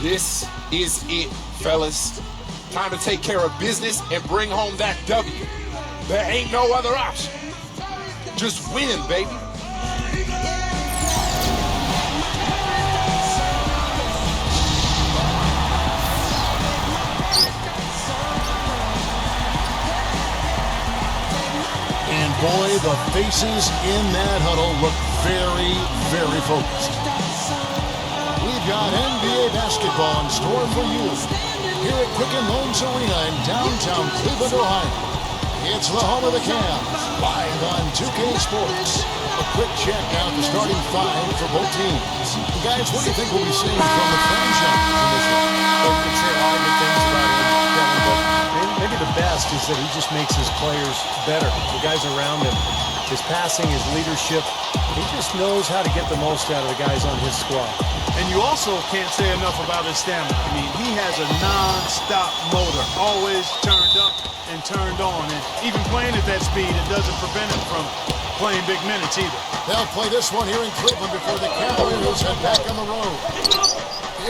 This is it, fellas. Time to take care of business and bring home that W. There ain't no other option. Just win, baby. And boy, the faces in that huddle look very, very focused. We've got NBA basketball in store for you here at Quicken Loans Arena in downtown Cleveland, Ohio. It's the home of the Cavs, live on 2K Sports. A quick check now at the starting five for both teams. Guys, what do you think we'll be seeing from the franchise in this one? I could say a lot of good things about him, Kevin, but maybe the best is that he just makes his players better. The guys around him, his passing, his leadership, he just knows how to get the most out of the guys on his squad. And you also can't say enough about his stamina. I mean, he has a non-stop motor, always turned up and turned on. And even playing at that speed, it doesn't prevent him from playing big minutes either. They'll play this one here in Cleveland before the Cavaliers head back on the road.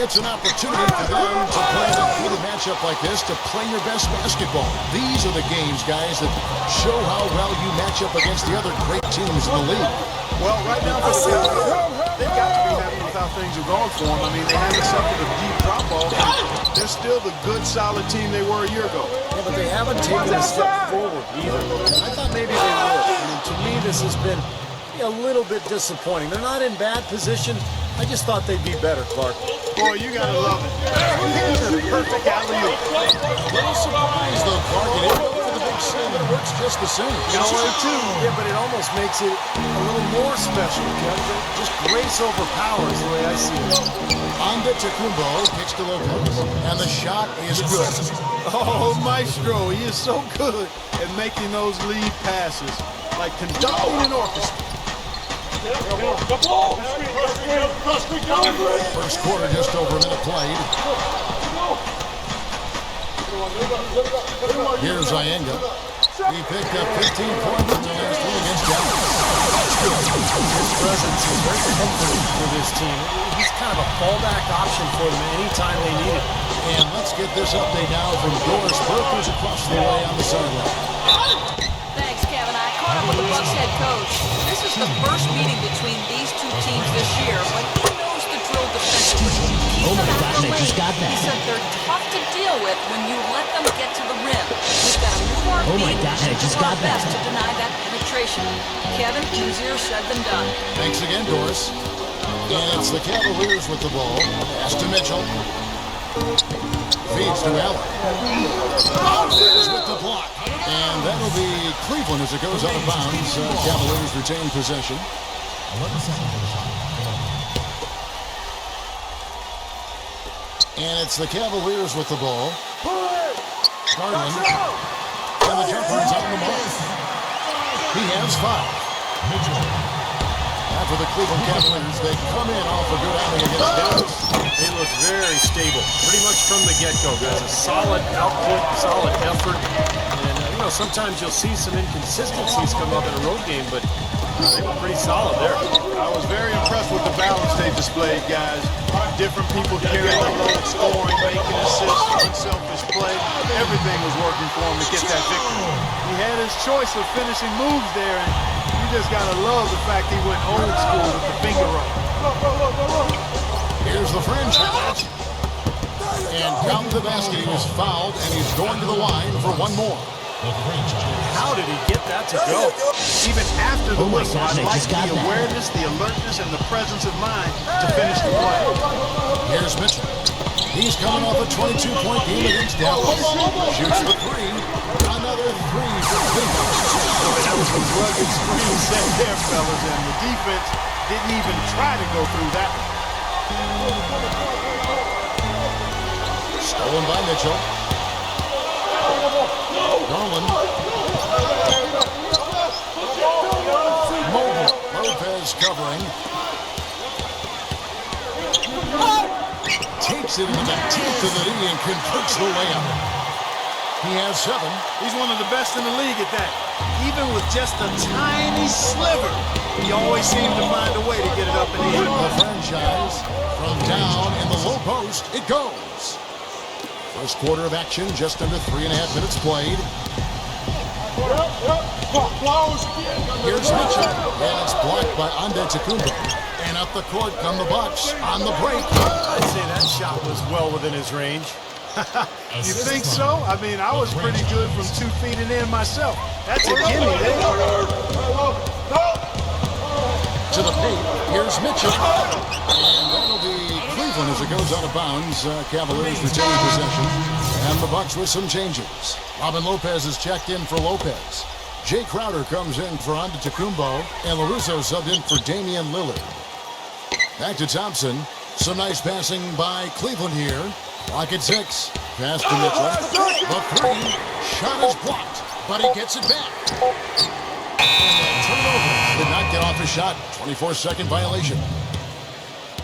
It's an opportunity for them to play a heated matchup like this, to play your best basketball. These are the games, guys, that show how well you match up against the other great teams in the league. Well, right now for the Cavaliers, they've got to be happy with how things are going for them. I mean, they haven't suffered a deep drop-off. They're still the good, solid team they were a year ago. Yeah, but they haven't taken a step forward either. I thought maybe they would. I mean, to me, this has been a little bit disappointing. They're not in bad position. I just thought they'd be better, Clark. Boy, you gotta love it. It's a perfect alley-oop. A little surprise, though, Clark. It ain't for the big sin, but it works just the same. Yeah, but it almost makes it a little more special, Kevin. Just grace overpowers the way I see it. Antetokounmpo kicks to Lopez, and the shot is good. Oh, Maestro, he is so good at making those lead passes, like conducting an orchestra. First quarter, just over a minute played. Here's Ienga. He picked up 15 points in the last one against Dallas. His presence is very comforting for this team. He's kind of a fallback option for them anytime they need it. And let's get this update now from Doris Burke, who's across the way on the sideline. Thanks, Kevin. I caught up with the Bucks head coach. This is the first meeting between these two teams this year, but he knows the drill defensively. Keep them out of the lane. He said they're tough to deal with when you let them get to the rim. We've got to move our feet and do our best to deny that penetration. Kevin, easier said than done. Thanks again, Doris. And it's the Cavaliers with the ball. Pass to Mitchell. Feeds to Allen. There's with the block. And that'll be Cleveland as it goes out of bounds. Cavaliers retain possession. And it's the Cavaliers with the ball. Garland. And the jumper's on the mark. He has 5. For the Cleveland Cavaliers, they come in off a good outing against Dallas. They look very stable, pretty much from the get-go, guys. A solid output, solid effort. And, sometimes you'll see some inconsistencies come up in a road game, but they were pretty solid there. I was very impressed with the balance they displayed, guys. Different people carrying the load, scoring, making assists, unselfish play. Everything was working for him to get that victory. He had his choice of finishing moves there, and you just got to love the fact he went old school with the finger roll. Here's the franchise. And down to the basket, he was fouled, and he's going to the line for one more. How did he get that to go? Even after the whistle, I like the awareness, the alertness, and the presence of mind to finish the play. Here's Mitchell. He's coming off a 22-point game against Dallas. Shoots the 3. Another 3 for Cleveland. That was a rugged screen set there, fellas, and the defense didn't even try to go through that. Stolen by Mitchell. Garland. Mobile. Lopez covering. Takes it in the 10th of the knee and completes the layup. He has 7. He's one of the best in the league at that. Even with just a tiny sliver, he always seems to find a way to get it up and in. The franchise from down in the low post. It goes. First quarter of action, just under 3.5 minutes played. Here's Mitchell, and it's blocked by Antetokounmpo. And up the court come the Bucks on the break. I'd say that shot was well within his range. You think so? I mean, I was pretty good from 2 feet and in myself. That's a gimme there. To the paint, here's Mitchell. And that'll be Cleveland as it goes out of bounds. Cavaliers retain possession. And the Bucks with some changes. Robin Lopez is checked in for Lopez. Jay Crowder comes in for Antetokounmpo. And LaRusso subbed in for Damian Lillard. Back to Thompson. Some nice passing by Cleveland here. Clock at 6. Pass to Mitchell. The 3. Shot is blocked, but he gets it back. And turnover. Did not get off his shot. 24-second violation.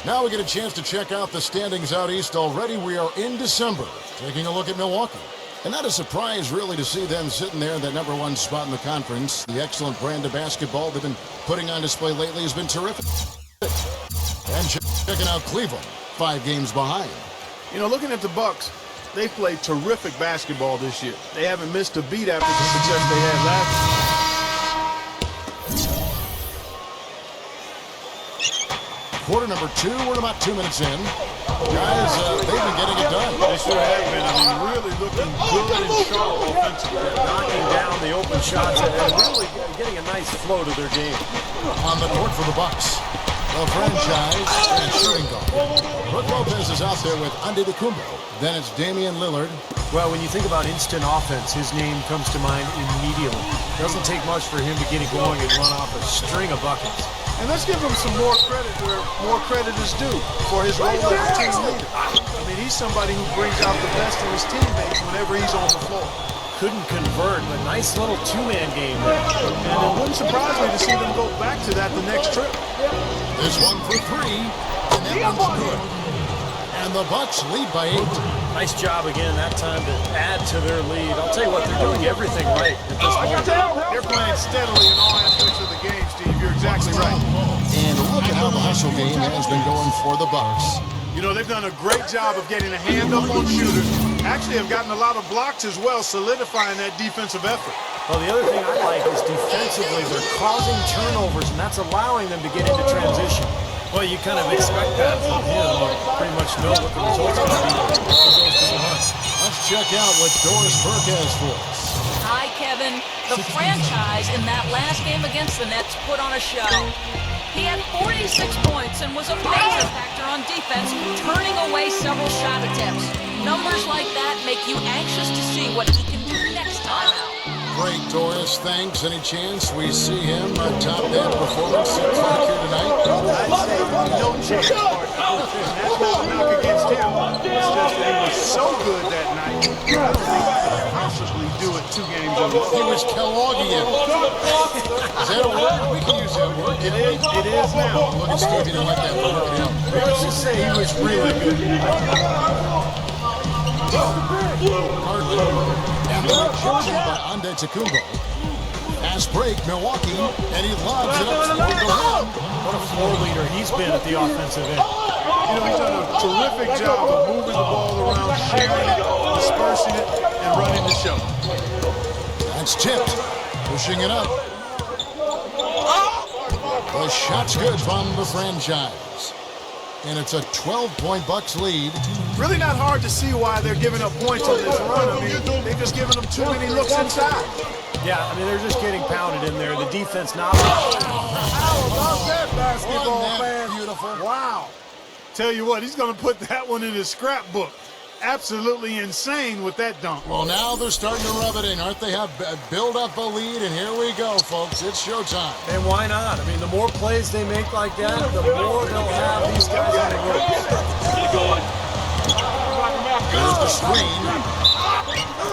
Now we get a chance to check out the standings out east already. We are in December. Taking a look at Milwaukee. And not a surprise, really, to see them sitting there in that #1 spot in the conference. The excellent brand of basketball they've been putting on display lately has been terrific. And checking out Cleveland, 5 games behind. You know, looking at the Bucks, they played terrific basketball this year. They haven't missed a beat after the success they had last year. Quarter number 2, we're about 2 minutes in. Guys, they've been getting it done. They sure have been. I mean, really looking good and sharp offensively. Knocking down the open shots and really getting a nice flow to their game. On the court for the Bucks. The franchise and shooting guard. Brook Lopez is out there with Antetokounmpo. Then it's Damian Lillard. Well, when you think about instant offense, his name comes to mind immediately. Doesn't take much for him to get it going and run off a string of buckets. And let's give him some more credit where more credit is due for his role as a team leader. I mean, he's somebody who brings out the best in his teammates whenever he's on the floor. Couldn't convert, but nice little 2-man game there. And it wouldn't surprise me to see them go back to that the next trip. This one for 3, and that one's good. And the Bucks lead by 8. Nice job again that time to add to their lead. I'll tell you what, they're doing everything right at this moment. They're playing steadily in all aspects of the game, Steve. You're exactly right. And look at how the hustle game has been going for the Bucks. You know, they've done a great job of getting a hand up on shooters. Actually have gotten a lot of blocks as well, solidifying that defensive effort. Well, the other thing I like is defensively, they're causing turnovers, and that's allowing them to get into transition. Well, you kind of expect that from him. You pretty much know what the results are going to be. Let's check out what Doris Burke has for us. Hi, Kevin. The franchise in that last game against the Nets put on a show. He had 46 points and was a major factor on defense, turning away several shot attempts. Numbers like that make you anxious to see what he can do next time out. Great, Doris. Thanks. Any chance we see him top that performance at Clark here tonight? I'd say no chance, Mark. And that's not a knock against him. It's just that he was so good that night. I don't think he could possibly do it 2 games in a row. He was Kellogging. Is that a word? We can use that word. It is now. Look at Steve. He didn't like that word. Let's just say he was really good. And the rejection by Antetokounmpo. Pass break, Milwaukee, and he lobs it up toward the rim. What a floor leader he's been at the offensive end. You know, he's done a terrific job of moving the ball around, sharing it, dispersing it, and running the show. That's tipped. Pushing it up. The shot's good from the franchise. And it's a 12-point Bucks lead. Really not hard to see why they're giving up points on this run. I mean, they're just giving them too many looks inside. Yeah, I mean, they're just getting pounded in there. The defense not... How about that, basketball fan? Beautiful. Wow. Tell you what, he's going to put that one in his scrapbook. Absolutely insane with that dunk. Well, now they're starting to rub it in, aren't they? Have build up a lead, and here we go, folks. It's showtime. And why not? I mean, the more plays they make like that, the more they'll have these guys on the road. There's the screen.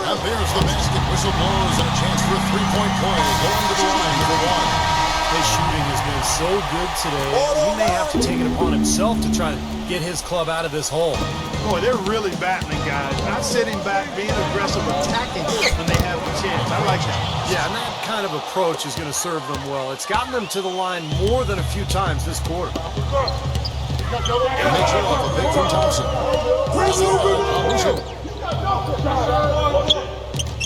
And there's the basket. Whistle blows, and a chance for a 3-point play. Going to the line, number 1. His shooting has been so good today. He may have to take it upon himself to try to get his club out of this hole. Boy, they're really battling, guys. Not sitting back, being aggressive, attacking when they have the chance. I like that. Yeah, and that kind of approach is going to serve them well. It's gotten them to the line more than a few times this quarter. And Mitchell off a pick from Thompson.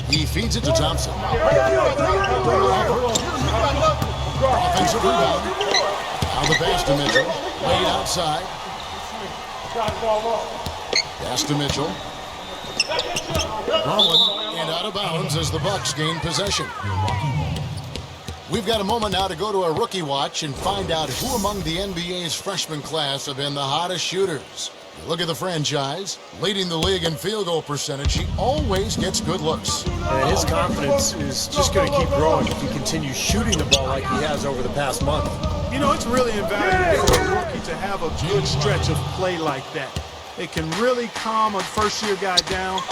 He feeds it to Thompson. Offensive rebound. Now the pass to Mitchell. Laid outside. Pass to Mitchell. Garland and out of bounds as the Bucks gain possession. We've got a moment now to go to a rookie watch and find out who among the NBA's freshman class have been the hottest shooters. Look at the franchise, leading the league in field goal percentage. He always gets good looks. And his confidence is just going to keep growing if he continues shooting the ball like he has over the past month. You know, it's really invaluable for a rookie to have a good stretch of play like that. It can really calm a first-year guy down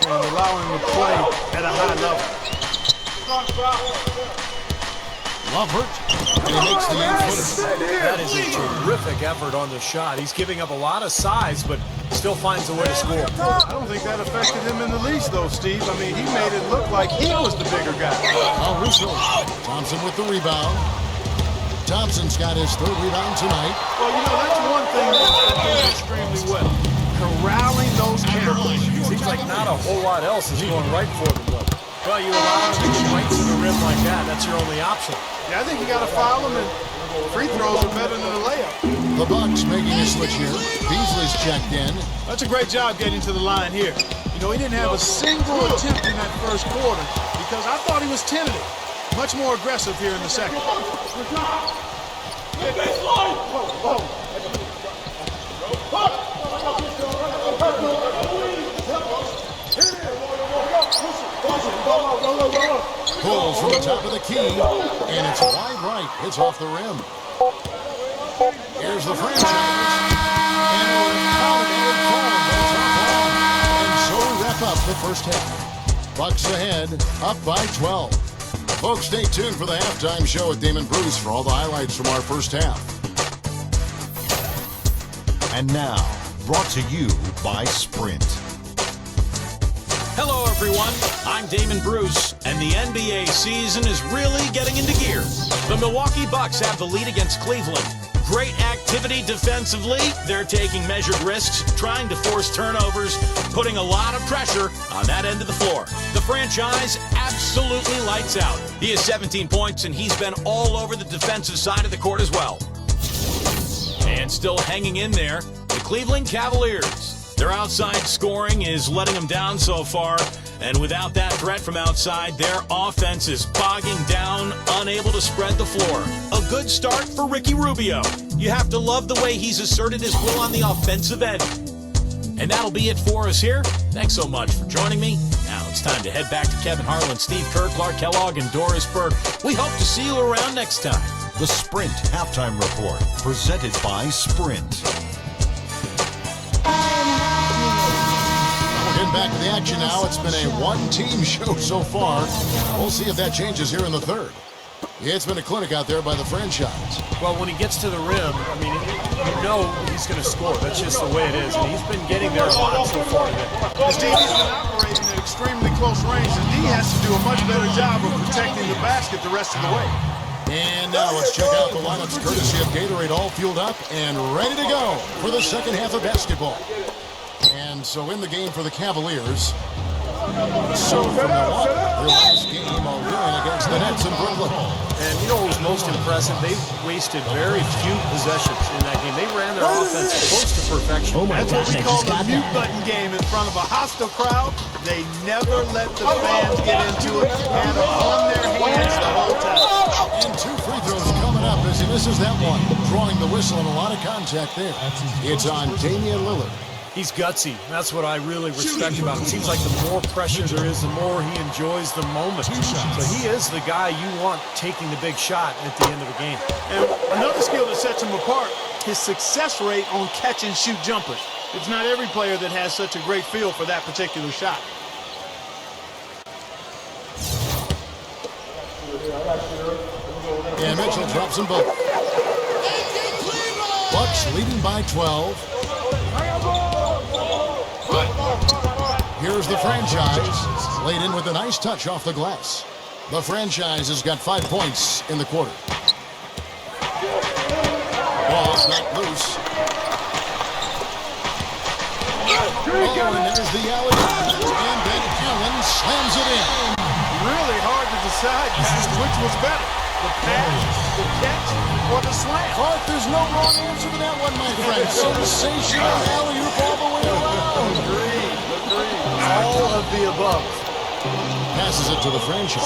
and allow him to play at a high level. Lovert, and he makes the 8-footer. That is a terrific effort on the shot. He's giving up a lot of size, but still finds a way to score. I don't think that affected him in the least, though, Steve. I mean, he made it look like he was the bigger guy. Russo. Thompson with the rebound. Thompson's got his third rebound tonight. Well, you know, that's one thing that does extremely well. Corralling those cameras. Seems like not a whole lot else is going right for them, though. Well, you allow him to get right to the rim like that. That's your only option. Yeah, I think you got to foul him, and free throws are better than a layup. The Bucks making a switch here. Beasley's checked in. That's a great job getting to the line here. You know, he didn't have a single attempt in that first quarter because I thought he was tentative. Much more aggressive here in the second. Pulls from the top of the key, and it's wide right. It's off the rim. Here's the franchise. And so wrap up the first half. Bucks ahead, up by 12. Folks, stay tuned for the halftime show with Damon Bruce for all the highlights from our first half. And now, brought to you by Sprint. Hello, everyone. I'm Damon Bruce, and the NBA season is really getting into gear. The Milwaukee Bucks have the lead against Cleveland. Great activity defensively. They're taking measured risks, trying to force turnovers, putting a lot of pressure on that end of the floor. The franchise absolutely lights out. He has 17 points, and he's been all over the defensive side of the court as well. And still hanging in there, the Cleveland Cavaliers. Their outside scoring is letting them down so far, and without that threat from outside, their offense is bogging down, unable to spread the floor. A good start for Ricky Rubio. You have to love the way he's asserted his will on the offensive end. And that'll be it for us here. Thanks so much for joining me. Now it's time to head back to Kevin Harlan, Steve Kerr, Clark Kellogg, and Doris Burke. We hope to see you around next time. The Sprint Halftime Report, presented by Sprint. Getting back to the action now. It's been a one-team show so far. We'll see if that changes here in the third. It's been a clinic out there by the franchise. Well, when he gets to the rim, I mean, you know he's going to score. That's just the way it is. And he's been getting there a lot so far today. Steve, he's been operating at extremely close range, and he has to do a much better job of protecting the basket the rest of the way. And now let's check out the lineups courtesy of Gatorade, all fueled up and ready to go for the second half of basketball. And so in the game for the Cavaliers. So from Milwaukee, their last game, a win against the Nets in Brooklyn. And you know what was most impressive? They wasted very few possessions in that game. They ran their offense close to perfection. That's what we call the mute button game in front of a hostile crowd. They never let the fans get into it. Had them on their hands the whole time. And two free throws coming up as he misses that one. Drawing the whistle and a lot of contact there. It's on Damian Lillard. He's gutsy. That's what I really respect about him. It seems like the more pressure there is, the more he enjoys the moment. So he is the guy you want taking the big shot at the end of the game. And another skill that sets him apart, his success rate on catch and shoot jumpers. It's not every player that has such a great feel for that particular shot. And Mitchell drops them both. Bucks leading by 12. Here's the franchise, laid in with a nice touch off the glass. The franchise has got 5 points in the quarter. Ball's not loose. and there's the alley. And then Allen slams it in. Really hard to decide, guys, which was better. The pass, the catch, or the slam? Clark, there's no wrong answer to that one, my friend. Sensational alley-oop all the way around. Agreed. All of the above. Passes it to the franchise.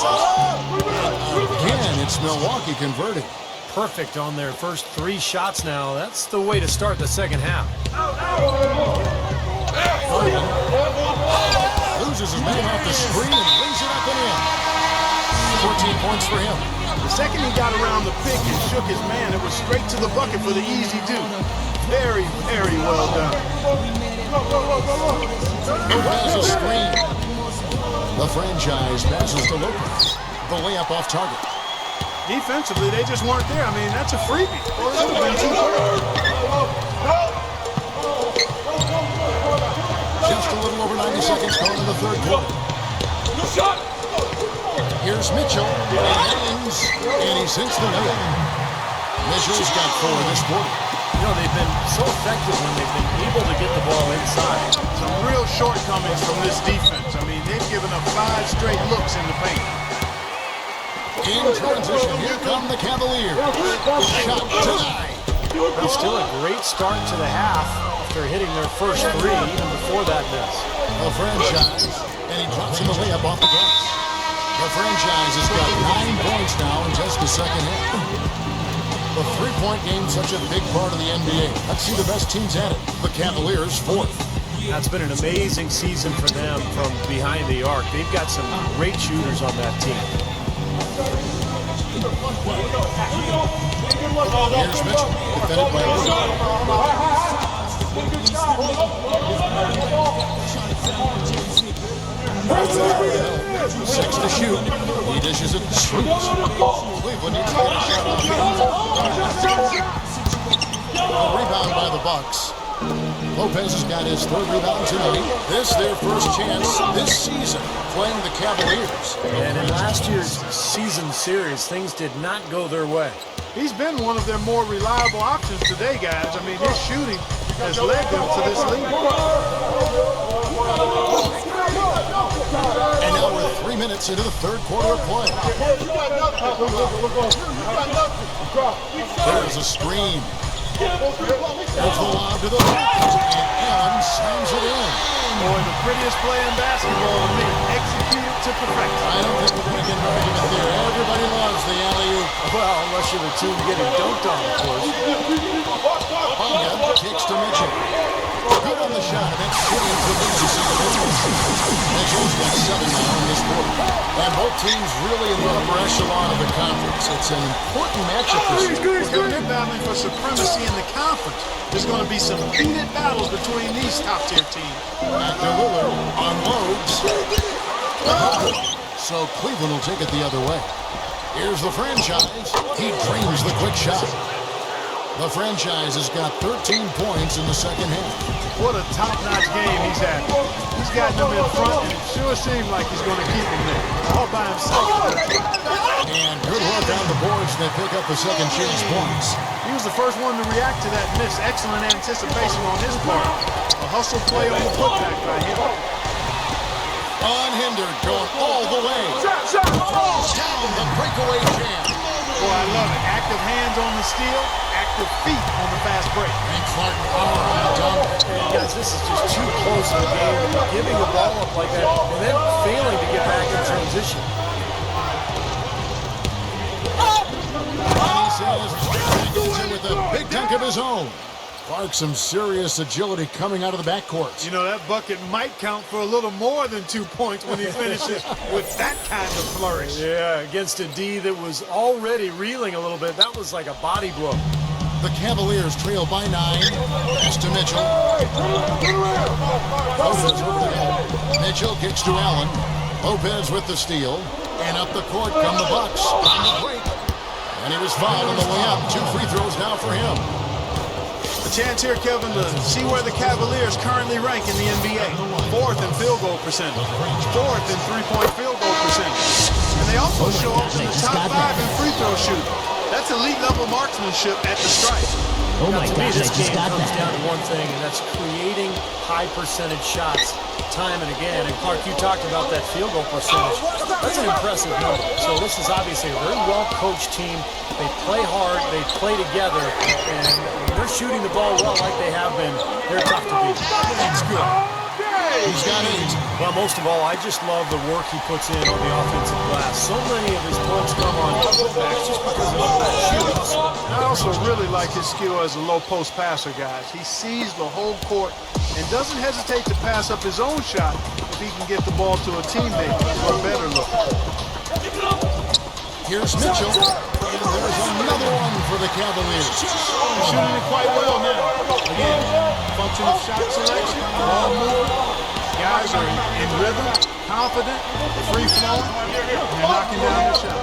Again, it's Milwaukee converting. Perfect on their first 3 shots now. That's the way to start the second half. Loses his man off the screen and brings it up and in. 14 points for him. The second he got around the pick and shook his man, it was straight to the bucket for the easy do. Very, very well done. Lopez a screen. The franchise passes to Lopez. The layup off target. Defensively, they just weren't there. I mean, that's a freebie. Should have been 2 Just a little over 90 seconds gone in the third quarter. Here's Mitchell, and ends, and he sinks the layup. Mitchell's got 4 this quarter. You know, they've been so effective when they've been able to get the ball inside. Some real shortcomings from this defense. I mean, they've given up 5 straight looks in the paint. In transition, here come the Cavaliers. Shot denied. But still a great start to the half after hitting their first 3 even before that miss. The franchise, and he drops in the layup off the glass. The franchise has got 9 points now in just the second half. The three-point game such a big part of the NBA. Let's see the best teams at it. The Cavaliers 4th. That's been an amazing season for them from behind the arc. They've got some great shooters on that team. Here's Mitchell, defended by Wood. 6 to shoot. He dishes it, shoots. Cleveland needs to get a shot off. A rebound by the Bucks. Lopez has got his 3rd rebound tonight. This their first chance this season playing the Cavaliers. And in last year's season series, things did not go their way. He's been one of their more reliable options today, guys. I mean, his shooting has led them to this lead. And now we're 3 minutes into the third quarter of play. There's a screen. There's the lob to the left, and Allen slams it in. Boy, the prettiest play in basketball to me. Executed to perfection. I don't think we're going to get an argument there. Everybody loves the alley-oop. Well, unless you're the team getting dunked on, of course. Ponga kicks to Mitchell. Good on the shot, and that's Simmons who leads us in the business. Mitchell's got 7 now in this quarter. And both teams really in the upper echelon of the conference. It's an important matchup this year. Well, they're battling for supremacy in the conference. There's going to be some heated battles between these top-tier teams. After Lillard unloads. So Cleveland will take it the other way. Here's the franchise. He dreams the quick shot. The franchise has got 13 points in the second half. What a top-notch game he's had. He's gotten them in front, and it sure seems like he's going to keep them there, all by himself. And good work on the boards. They pick up the second chance points. He was the first one to react to that miss. Excellent anticipation on his part. A hustle play on the putback by him. Unhindered, going all the way. Throws down the breakaway jam. Boy, I love it. Active hands on the steal, active feet on the fast break. And Clark power on the dunk. Guys, this is just too close in the game. Giving the ball up like that and then failing to get back in transition. And he says, goes in with a big dunk of his own. Clark, some serious agility coming out of the backcourt. You know, that bucket might count for a little more than 2 points when he finishes with that kind of flourish. Yeah, against a D that was already reeling a little bit. That was like a body blow. The Cavaliers trail by 9. Pass to Mitchell. Lopez over the head. Mitchell kicks to Allen. Lopez with the steal. And up the court come the Bucks on the break. And he was fouled on the way up. 2 free throws now for him. A chance here, Kevin, to see where the Cavaliers currently rank in the NBA. 4th in field goal percentage. 4th in three-point field goal percentage. And they also show up in the top 5 in free throw shooting. That's elite level marksmanship at the stripe. To me, this game comes down to one thing, and that's creating high percentage shots time and again. And Clark, you talked about that field goal percentage. That's an impressive number. So this is obviously a very well-coached team. They play hard, they play together, and when they're shooting the ball well like they have been, they're tough to beat. That's good. He's got 8. Well, most of all, I just love the work he puts in on the offensive glass. So many of his points come on cutbacks just because of that sheer hustle. I also really like his skill as a low-post passer, guys. He sees the whole court and doesn't hesitate to pass up his own shot if he can get the ball to a teammate for a better look. Here's Mitchell. And there's another one for the Cavaliers. Shooting it quite well now. Again, function of shot selection, ball movement. Guys are in rhythm, confident, free-flowing, and they're knocking down their shot.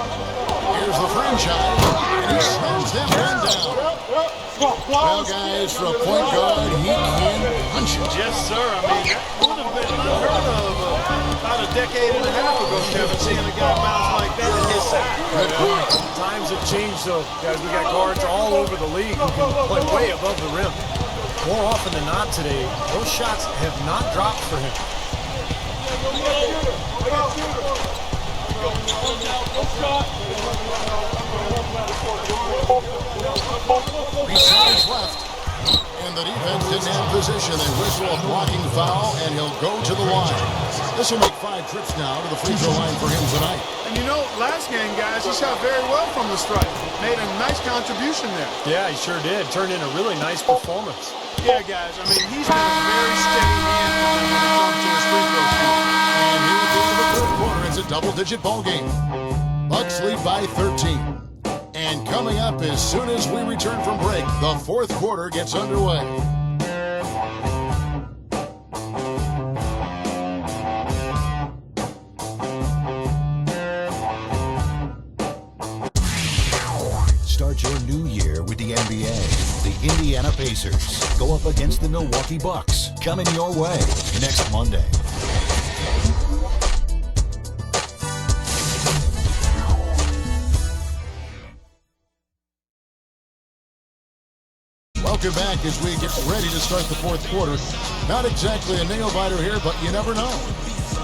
Here's the franchise, and he slams that one down. Well, guys, for a point guard, he can punch it. Yes, sir. I mean, that would have been unheard of about a decade and a half ago, Kevin, seeing a guy bounce like that at his side. Good point. Times have changed, though, guys. We got guards all over the league who can play way above the rim. More often than not today, those shots have not dropped for him. 3 seconds left. And the defense didn't have position. They whistle a blocking foul, and he'll go to the line. This will make 5 trips now to the free throw line for him tonight. And you know, last game, guys, he shot very well from the stripe. Made a nice contribution there. Yeah, he sure did. Turned in a really nice performance. Yeah, guys, I mean, he's been a very steady hand when it comes to his free throw shooting. And here at the end of the third quarter, it's a double-digit ball game. Bucks lead by 13. And coming up as soon as we return from break, the fourth quarter gets underway. Start your new year with the NBA. The Indiana Pacers go up against the Milwaukee Bucks. Coming your way next Monday. Welcome back as we get ready to start the fourth quarter. Not exactly a nail-biter here, but you never know.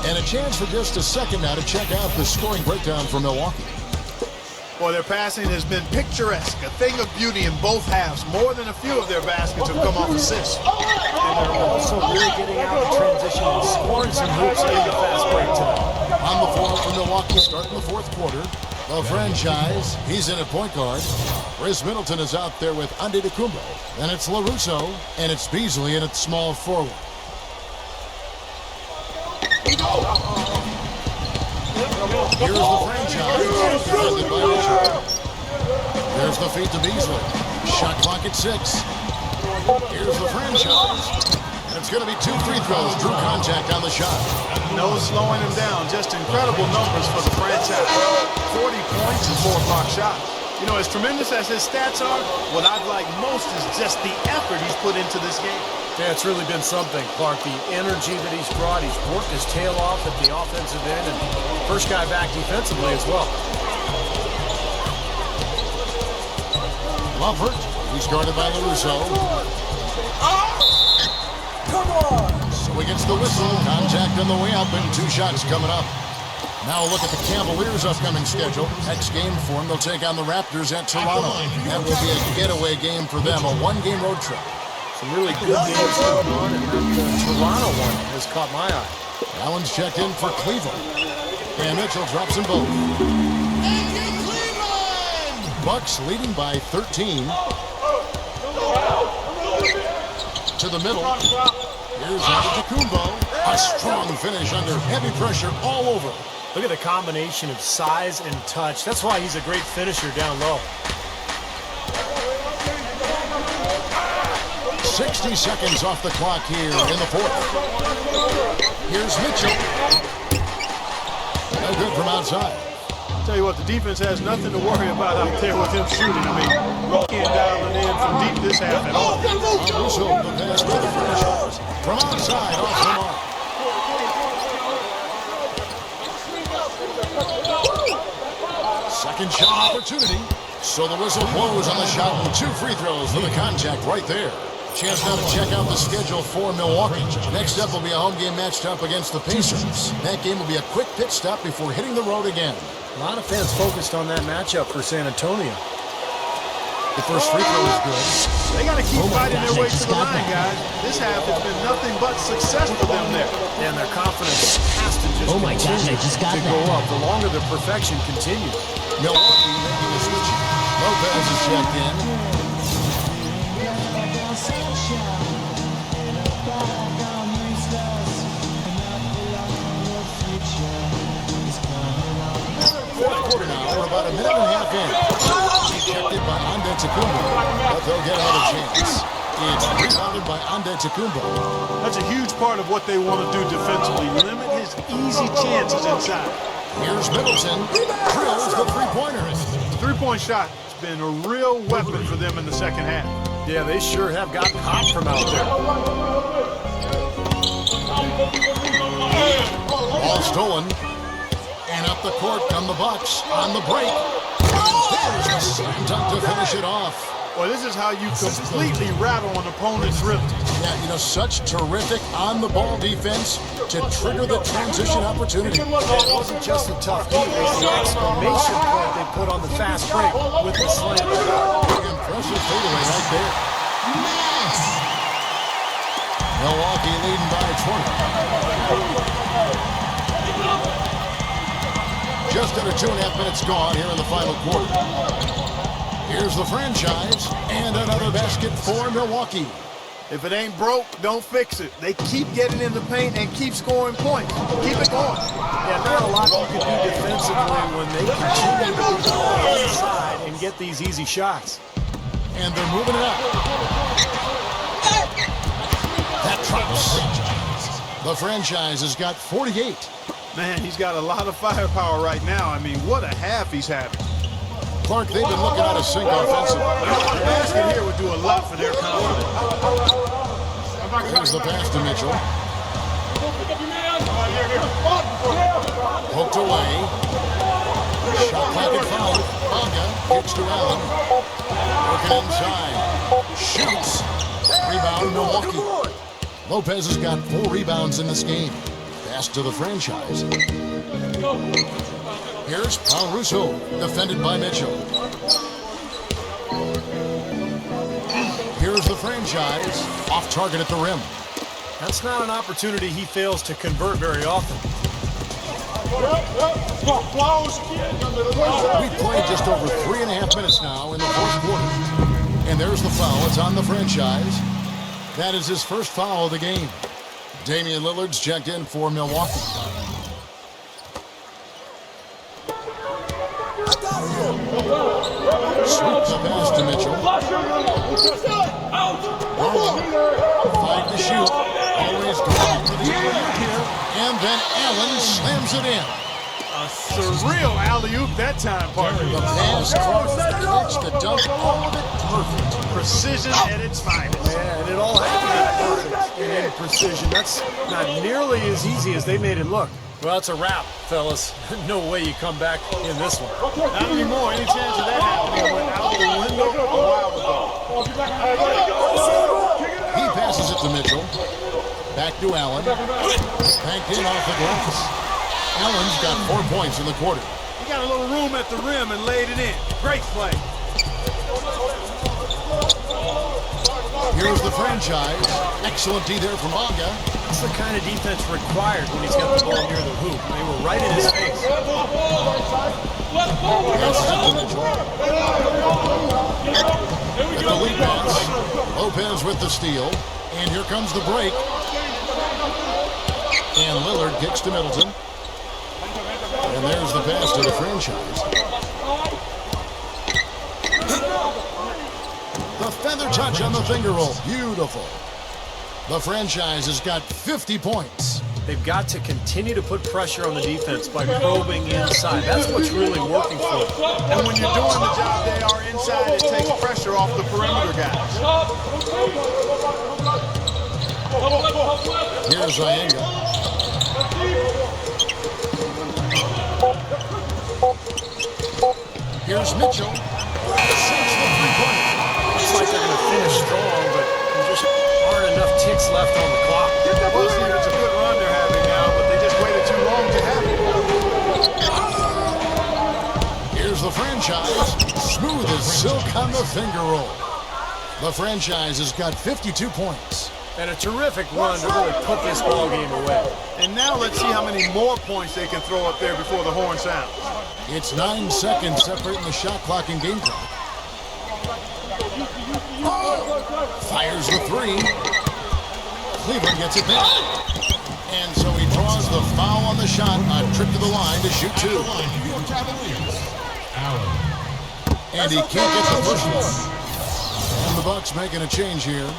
And a chance for just a second now to check out the scoring breakdown for Milwaukee. Well, their passing has been picturesque, a thing of beauty in both halves. More than a few of their baskets have come off assists. And they're also really getting out of transition and scoring some hoops in the fast break tonight. On the floor for Milwaukee starting the fourth quarter. The franchise, he's in at point guard. Chris Middleton is out there with Antetokounmpo. Then it's LaRusso, and it's Beasley in at small forward. Here's the franchise, defended by Richard. There's the feed to Beasley. Shot clock at 6. Here's the franchise. And it's going to be 2 free throws. Drew contact on the shot. No slowing him down. Just incredible numbers for the franchise. 40 points and 4 block shots. You know, as tremendous as his stats are, what I've liked most is just the effort he's put into this game. Yeah, it's really been something, Clark. The energy that he's brought. He's worked his tail off at the offensive end and first guy back defensively as well. Lumpert, he's guarded by LaRusso. Come on! So he gets the whistle. Contact on the way up and 2 shots coming up. Now a look at the Cavaliers' upcoming schedule. Next game for them, they'll take on the Raptors at Toronto. That will be a getaway game for them, a 1-game road trip. Some really good games going on, and that Toronto one has caught my eye. Allen's checked in for Cleveland. And Mitchell drops them both. Bucks leading by 13. To the middle. Here's Antetokounmpo. A strong finish under heavy pressure all over. Look at the combination of size and touch. That's why he's a great finisher down low. 60 seconds off the clock here in the fourth. Here's Mitchell. No good from outside. Tell you what, the defense has nothing to worry about out there with him shooting. I mean, you can't dial it in from deep this half at all. Russo, the pass to the finish. From outside, off the mark. Second shot opportunity. So the whistle blows on the shot and 2 free throws for the contact right there. Chance now to check out the schedule for Milwaukee. Next up will be a home game matched up against the Pacers. That game will be a quick pit stop before hitting the road again. A lot of fans focused on that matchup for San Antonio. The first free throw is good. They got to keep fighting their way to the line, guys. This half has been nothing but success for them there. And their confidence has to just continue to go up the longer the perfection continues. Milwaukee making a switch. Lopez is checked in. Fourth quarter now. We're about a minute and a half in. Checked it by Antetokounmpo, but they'll get another chance. It's rebounded by Antetokounmpo. That's a huge part of what they want to do defensively. Limit his easy chances inside. Here's Middleton. Drills the three-pointers. The three-point shot has been a real weapon for them in the second half. Yeah, they sure have gotten hot from out there. Ball stolen. And up the court come the Bucks on the break. And there's the slam dunk to finish it off. Well, this is how you completely rattle an opponent's rhythm. Yeah, you know, such terrific on-the-ball defense to trigger the transition opportunity. It wasn't just a tough game. It was the exclamation point they put on the fast break with the slam. Impressive fadeaway right there. Milwaukee leading by 20. Just under 2.5 minutes gone here in the final quarter. Here's the franchise, and another basket for Milwaukee. If it ain't broke, don't fix it. They keep getting in the paint and keep scoring points. Keep it going. Yeah, not a lot you can do defensively when they continue to go inside and get these easy shots. And they're moving it up. That drops. The franchise has got 48. Man, he's got a lot of firepower right now. I mean, what a half he's having. Clark, they've been looking out of sync offensively. The basket here would do a lot for their confidence. There's the pass to Mitchell. Poked away. Shot clock at 5. Bonga kicks to Allen. Working inside. Shoots. Rebound, Milwaukee. Lopez has got 4 rebounds in this game. Pass to the franchise. Here's Paul Russo, defended by Mitchell. Here's the franchise, off target at the rim. That's not an opportunity he fails to convert very often. We've played just over 3.5 minutes now in the fourth quarter. And there's the foul. It's on the franchise. That is his first foul of the game. Damian Lillard's checked in for Milwaukee. Sweeps the pass to Mitchell. Fight to shoot. Always going for the alley-oop here. And then Allen slams it in. A surreal alley-oop that time, partner. The pass across the catch, the dunk, all of it perfect. Precision at its finest. Yeah, and it all had to be perfect and in precision. That's not nearly as easy as they made it look. Well, it's a wrap, fellas. No way you come back in this one. Not anymore. Any chance of that happening went out the window a while ago. He passes it to Mitchell. Back to Allen. Banked in off the glass. Allen's got 4 points in the quarter. He got a little room at the rim and laid it in. Great play. Here's the franchise. Excellent D there from Bonga. That's the kind of defense required when he's got the ball near the hoop. They were right in his face. Passes it to Mitchell. With the lead pass. Lopez with the steal. And here comes the break. And Lillard kicks to Middleton. And there's the pass to the franchise. The feather touch on the finger roll. Beautiful. The franchise has got 50 points. They've got to continue to put pressure on the defense by probing inside. That's what's really working for them. And when you're doing the job they are inside, it takes pressure off the perimeter guys. Here's Ienga. Here's Mitchell. Sinks the three-pointer. Looks like they're going to finish strong, but there just aren't enough ticks left on the clock. Well, see, it's a good run they're having now, but they just waited too long to have it. Here's the franchise. Smooth as silk on the finger roll. The franchise has got 52 points. And a terrific run to really put this ball game away. And now let's see how many more points they can throw up there before the horn sounds. It's 9 seconds separating the shot clock and game clock. Fires the three. Cleveland gets it back. And so he draws the foul on the shot. A trip to the line to shoot two. And he can't get the first one. And the Bucks making a change here.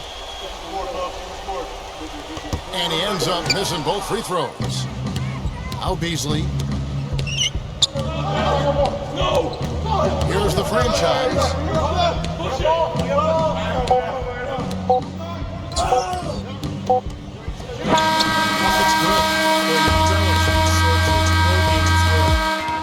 And he ends up missing both free throws. Al Beasley. Here's the franchise. It's good.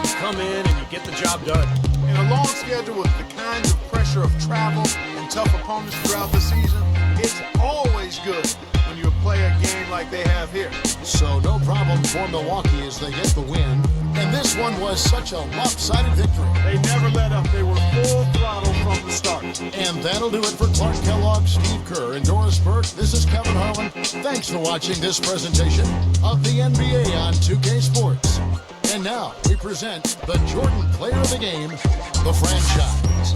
You come in and you get the job done. In a long schedule with the kinds of pressure of travel and tough opponents throughout the season, it's always good when you play a game like they have here. So no problem for Milwaukee as they get the win. And this one was such a lopsided victory. They never let up. They were full throttle from the start. And that'll do it for Clark Kellogg, Steve Kerr, and Doris Burke. This is Kevin Harlan. Thanks for watching this presentation of the NBA on 2K Sports. And now we present the Jordan Player of the Game, the franchise.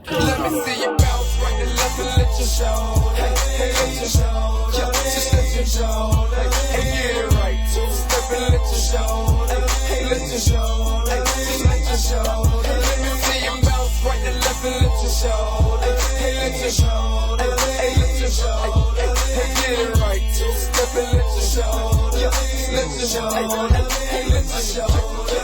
Let me see you bounce right and left and let you show. Hey, hey, let you show. Yeah, just let you show. Hey, hey, get it right. Step and let you show. Hey, hey, let you show. Hey, just let you show. Hey, let me see you bounce right and left and let you show. Hey, hey, let you show. Hey, hey, let you show. Hey, hey, get it right. Step and let you show. Yeah, let you show. Hey, hey, let you show.